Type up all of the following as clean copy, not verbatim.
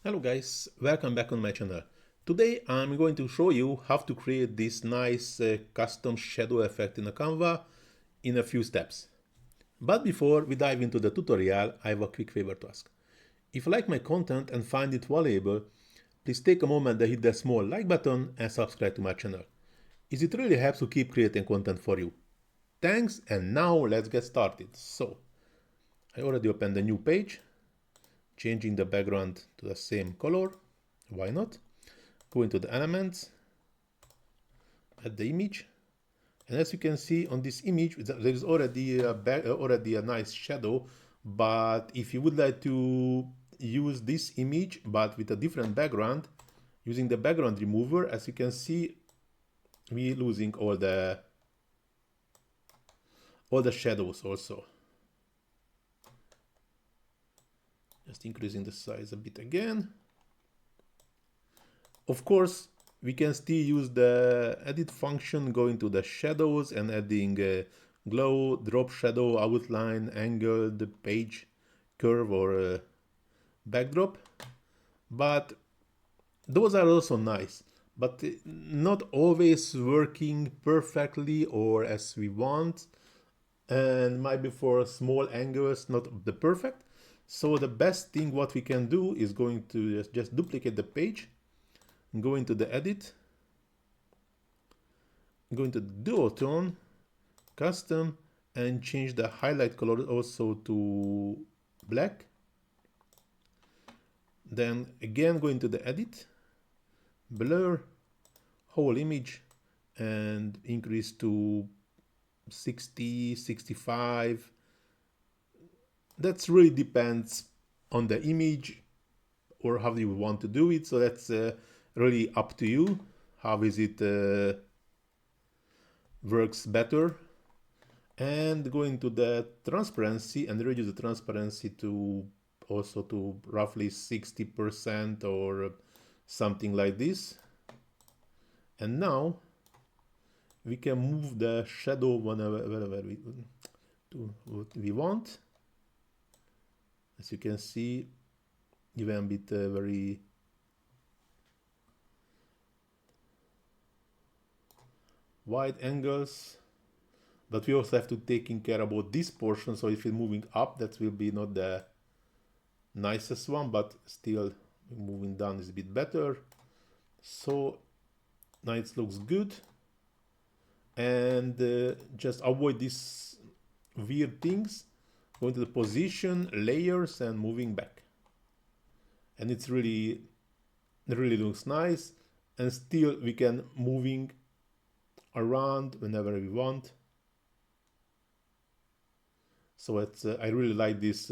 Hello guys, welcome back on my channel. Today I'm going to show you how to create this nice custom shadow effect in a Canva in a few steps. But before we dive into the tutorial, I have a quick favor to ask. If you like my content and find it valuable, please take a moment to hit the small like button and subscribe to my channel. It really helps to keep creating content for you. Thanks, and now let's get started. So, I already opened a new page, changing the background to the same color. Why not? Go into the elements, add the image, and as you can see on this image, there is already a nice shadow. But if you would like to use this image but with a different background, using the background remover, as you can see, we're losing all the shadows also. Just increasing the size a bit again. Of course, we can still use the edit function, going to the shadows and adding glow, drop shadow, outline, angle, the page, curve, or backdrop. But those are also nice, but not always working perfectly or as we want, and maybe for small angles not the perfect. So the best thing what we can do is going to just duplicate the page, go into the edit, go into the duotone, custom, and change the highlight color also to black. Then again go into the edit, blur, whole image, and increase to 60, 65. That really depends on the image or how you want to do it. So that's really up to you. How is it works better? And go into the transparency and reduce the transparency to also to roughly 60% or something like this. And now we can move the shadow wherever we to what we want. As you can see, even a bit very wide angles, but we also have to taking care about this portion. So if it's moving up, that will be not the nicest one, but still moving down is a bit better. So now it looks good. And just avoid these weird things. Going to the position, layers, and moving back. And it really looks nice. And still we can moving around whenever we want. So it's I really like this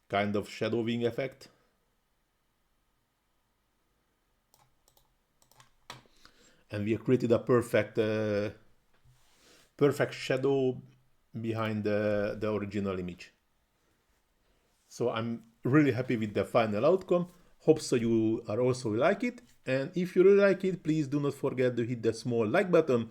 kind of shadowing effect. And we have created a perfect shadow behind the original image. So I'm really happy with the final outcome. Hope so you are also like it. And if you really like it, please do not forget to hit the small like button,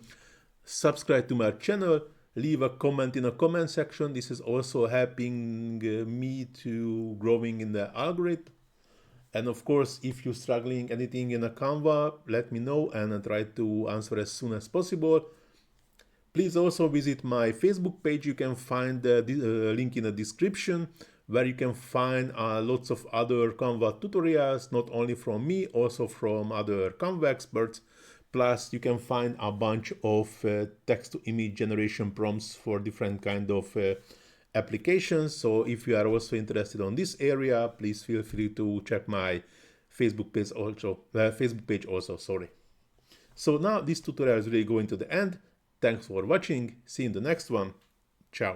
subscribe to my channel, leave a comment in the comment section. This is also helping me to growing in the algorithm. And of course, if you're struggling anything in a Canva, let me know and I'll try to answer as soon as possible. Please also visit my Facebook page. You can find the link in the description, where you can find lots of other Canva tutorials, not only from me, also from other Canva experts. Plus, you can find a bunch of text-to-image generation prompts for different kind of applications. So if you are also interested on this area, please feel free to check my Facebook page also. Sorry. So now this tutorial is really going to the end. Thanks for watching. See you in the next one. Ciao.